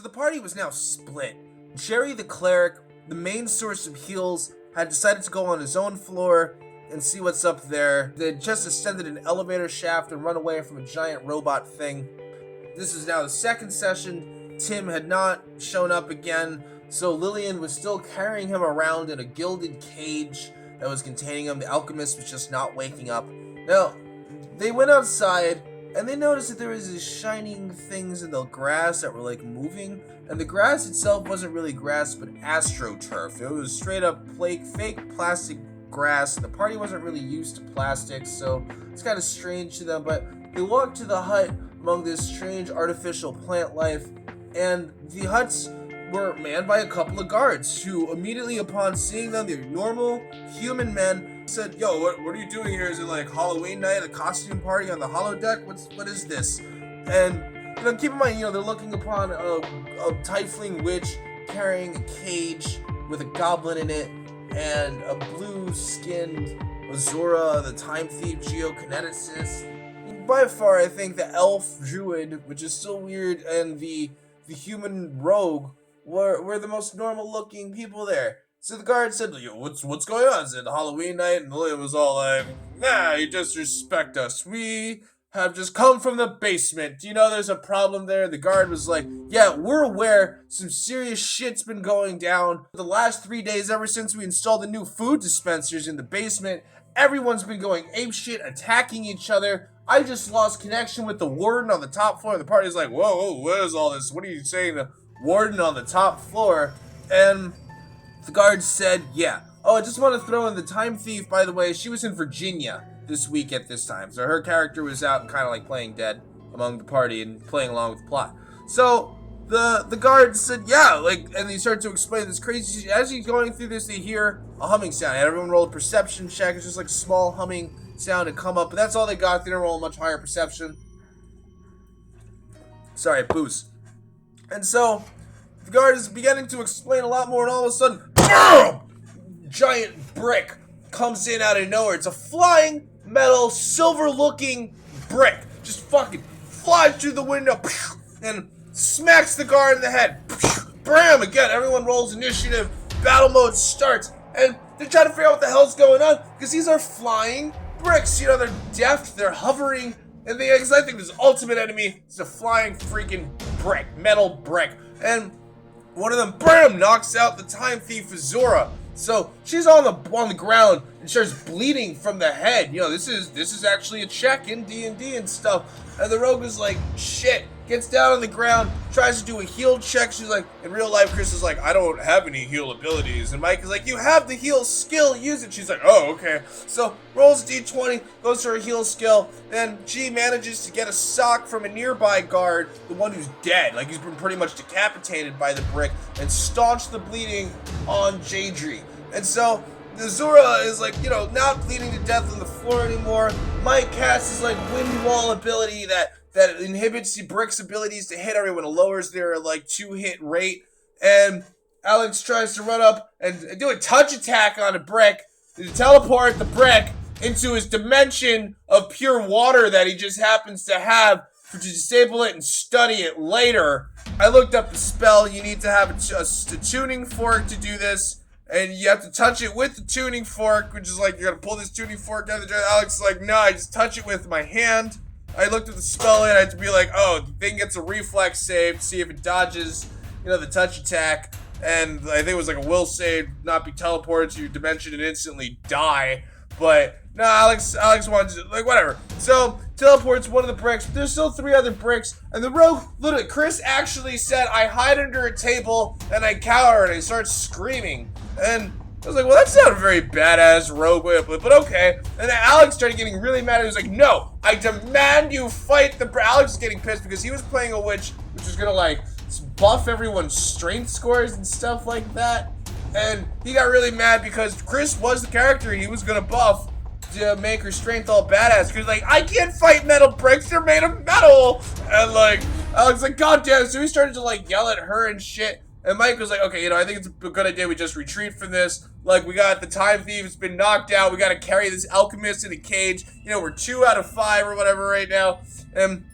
the party was now split. Jerry the cleric, the main source of heals, had decided to go on his own floor and see what's up there. They had just ascended an elevator shaft and run away from a giant robot thing. This is now the second session. Tim had not shown up again, so Lillian was still carrying him around in a gilded cage that was containing him. The alchemist was just not waking up. Now, they went outside, and they noticed that there was these shining things in the grass that were like moving, and the grass itself wasn't really grass but astroturf. It was straight up fake plastic grass. The party wasn't really used to plastics, so it's kind of strange to them, but they walked to the hut among this strange artificial plant life, and the huts were manned by a couple of guards who immediately upon seeing them, they're normal human men, said, "Yo, what are you doing here? Is it like Halloween night, a costume party on the holodeck? What is this?" And keep in mind, they're looking upon a tiefling witch carrying a cage with a goblin in it and a blue-skinned Azura, the time thief geokineticist. By far, I think the elf druid, which is still weird, and the human rogue were the most normal-looking people there. So the guard said, "Yo, what's going on? Is it Halloween night?" And Lillian was all like, "Nah, you disrespect us. We have just come from the basement. Do you know there's a problem there?" The guard was like, "Yeah, we're aware some serious shit's been going down. The last 3 days, ever since we installed the new food dispensers in the basement, everyone's been going apeshit, attacking each other. I just lost connection with the warden on the top floor." The party's like, whoa, what is all this? What are you saying, the warden on the top floor? And the guard said, "Yeah. Oh, I just want to throw in the time thief, by the way, she was in Virginia this week at this time. So her character was out and kind of like playing dead among the party and playing along with the plot." So the guard said, "Yeah," and they started to explain this crazy. As he's going through this, they hear a humming sound. Everyone rolled a perception check. It's just like a small humming sound to come up, but that's all they got. They didn't roll a much higher perception. Sorry, boost. And so the guard is beginning to explain a lot more, and all of a sudden, BOOM! Giant brick comes in out of nowhere. It's a flying metal, silver-looking brick. Just fucking flies through the window and smacks the guard in the head. Bam! Again, everyone rolls initiative. Battle mode starts, and they're trying to figure out what the hell's going on because these are flying bricks. They're deft, they're hovering, and I think this ultimate enemy is a flying freaking brick, metal brick. And one of them, bam, knocks out the time thief Azura. So she's on the ground and starts bleeding from the head. This is actually a check in D&D and stuff. And the rogue is like, shit, gets down on the ground, tries to do a heal check. She's like, in real life, Chris is like, "I don't have any heal abilities." And Mike is like, "You have the heal skill, use it." She's like, "Oh, okay." So rolls a d20, goes for a heal skill, and she manages to get a sock from a nearby guard, the one who's dead. Like, he's been pretty much decapitated by the brick, and staunch the bleeding on Jadri. And so the Azura is like, not bleeding to death on the floor anymore. Mike casts his like wind wall ability that inhibits the brick's abilities to hit everyone. It lowers their like 2-hit rate. And Alex tries to run up and do a touch attack on a brick to teleport the brick into his dimension of pure water that he just happens to have to disable it and study it later. I looked up the spell. You need to have a tuning fork to do this. And you have to touch it with the tuning fork, which is like, you're going to pull this tuning fork out of the jar. Alex is like, "No, I just touch it with my hand." I looked at the spell and I had to be like, oh, the thing gets a reflex save to see if it dodges, the touch attack. And I think it was like a will save, not be teleported to your dimension and instantly die. But no, Alex wanted to, whatever. So teleports one of the bricks. But there's still 3 other bricks. And the rogue, literally, Chris actually said, "I hide under a table and I cower and I start screaming." And I was like, well, that's not a very badass rogue way to put it, but okay. And then Alex started getting really mad. He was like, "No, I demand you fight the..." Alex was getting pissed because he was playing a witch, which was gonna buff everyone's strength scores and stuff like that. And he got really mad because Chris was the character he was gonna buff to make her strength all badass. Because "I can't fight metal bricks, they're made of metal." And Alex was like, "God damn." So he started to yell at her and shit. And Mike was like, "Okay, I think it's a good idea we just retreat from this. We got the time thief, it's been knocked out. We got to carry this alchemist in a cage. We're 2 out of 5 or whatever right now." And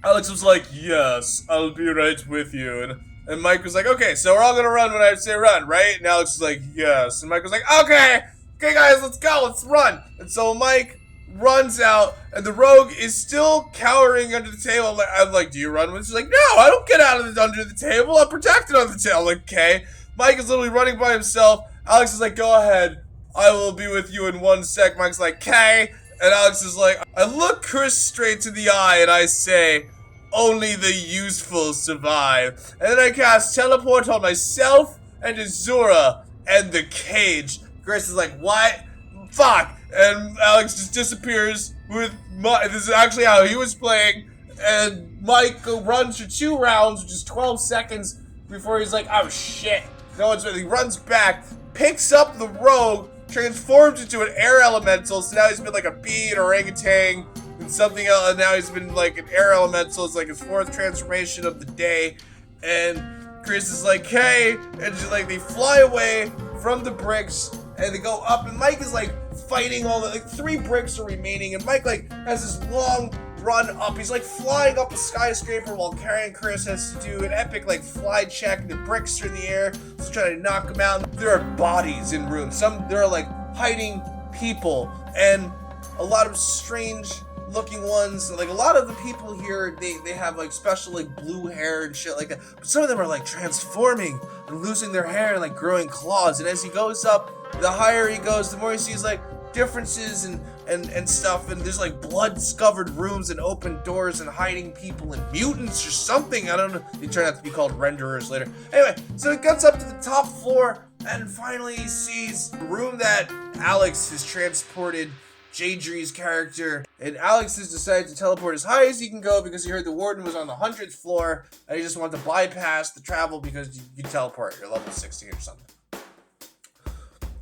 Alex was like, "Yes, I'll be right with you." And And Mike was like, okay, so we're all gonna run when I say run, right? And Alex was like, yes. And Mike was like, okay, guys, let's go, let's run. And so Mike runs out, and the rogue is still cowering under the table. I'm like, do you run with? She's like, no, I don't get out of under the table. I'm protected under the table. I'm like, okay. Mike is literally running by himself. Alex is like, go ahead. I will be with you in 1 sec. Mike's like, okay. And Alex is like, I look Chris straight to the eye and I say, only the useful survive. And then I cast teleport on myself and Azura and the cage. Chris is like, what? Fuck. And Alex just disappears with Mike. This is actually how he was playing. And Mike runs for 2 rounds, which is 12 seconds, before he's like, oh shit. No one's really. He runs back, picks up the rogue, transforms into an air elemental. So now he's been like a bee, an orangutan, and something else. And now he's been like an air elemental. It's like his 4th transformation of the day. And Chris is like, hey. And just like they fly away from the bricks. And they go up, and Mike is like fighting all the, like 3 bricks are remaining, and Mike like has this long run up. He's like flying up a skyscraper while carrying Chris has to do an epic like fly check, and the bricks are in the air, so trying to knock him out. There are bodies in rooms. There are like hiding people, and a lot of strange looking ones. Like a lot of the people here, they have like special like blue hair and shit like that. But some of them are like transforming and losing their hair and like growing claws. And as he goes up, the higher he goes, the more he sees like differences and stuff. And there's like blood-covered rooms and open doors and hiding people and mutants or something. I don't know. They turn out to be called renderers later. Anyway, so he gets up to the top floor and finally he sees the room that Alex has transported Jadri's character, and Alex has decided to teleport as high as he can go because he heard the warden was on the 100th floor, and he just wanted to bypass the travel because you teleport. You're level 16 or something.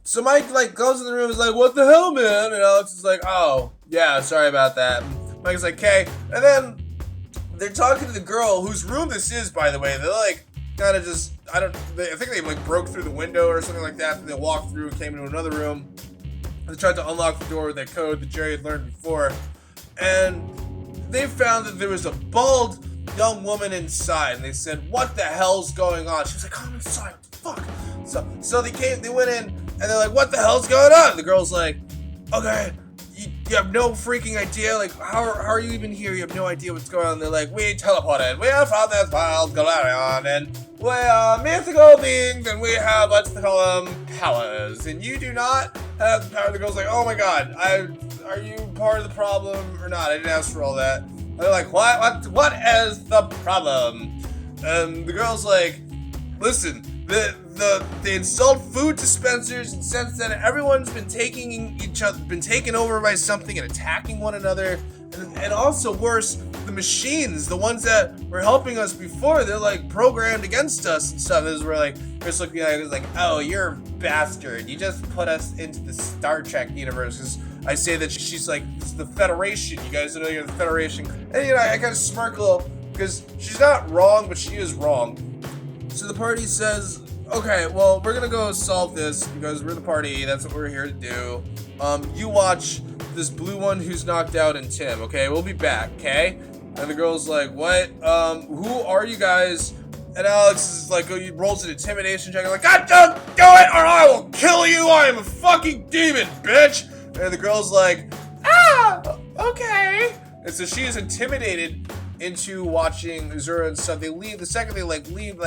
So Mike like goes in the room and is like, what the hell, man? And Alex is like, oh, yeah, sorry about that. And Mike's like, okay. And then they're talking to the girl whose room this is, by the way. They're like, kind of just, I think they like broke through the window or something like that. And they walked through, came into another room. They tried to unlock the door with that code that Jerry had learned before, and they found that there was a bald young woman inside, and they said, what the hell's going on? She was like, come inside, what the fuck? So they went in, and they're like, what the hell's going on? And the girl's like, okay, you have no freaking idea, like, how are you even here? You have no idea what's going on. And they're like, we teleported, we have found this wild GOLARION, and we are mythical beings, and we have, let's call them, powers, and you do not have the power. The girl's like, oh my god, are you part of the problem or not? I didn't ask for all that. And they're like, what is the problem? And the girl's like, listen, they installed food dispensers, and since then everyone's been been taken over by something and attacking one another, and also worse, the machines, the ones that were helping us before, they're like programmed against us and stuff. This is where like Chris looking at it was like, oh, you're a bastard. You just put us into the Star Trek universe. Because I say that she's like, it's the Federation. You guys know you're the Federation. And you know, I kind of smirk a little because she's not wrong, but she is wrong. So the party says, okay, well, we're gonna go solve this because we're the party. That's what we're here to do. You watch this blue one who's knocked out and Tim, okay? We'll be back, okay? And the girl's like, what? Who are you guys? And Alex is like, he rolls an intimidation check. I'm like, God, don't do it or I will kill you. I am a fucking demon, bitch. And the girl's like, okay. And so she is intimidated into watching Azura and stuff. They leave. The second they leave,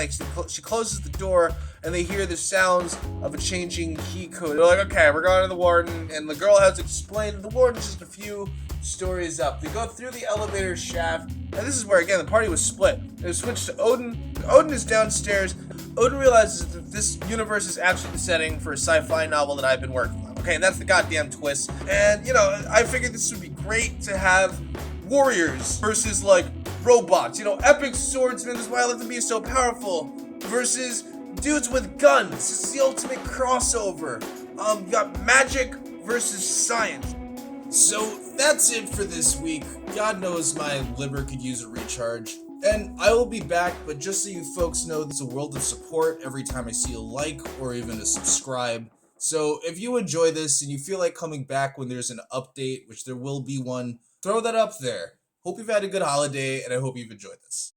she closes the door and they hear the sounds of a changing key code. They're like, okay, we're going to the warden, and the girl has explained the warden's just a few stories up. They go through the elevator shaft, and this is where again the party was split. They switched to Odin. Odin is downstairs. Odin realizes that this universe is actually the setting for a sci-fi novel that I've been working on. Okay, and that's the goddamn twist. And you know, I figured this would be great to have warriors versus like robots, you know, epic swordsmen. This is why I let them be so powerful. Versus dudes with guns. This is the ultimate crossover. You got magic versus science. So that's it for this week. God knows my liver could use a recharge. And I will be back, but just so you folks know, there's a world of support every time I see a like or even a subscribe. So if you enjoy this and you feel like coming back when there's an update, which there will be one, throw that up there. Hope you've had a good holiday, and I hope you've enjoyed this.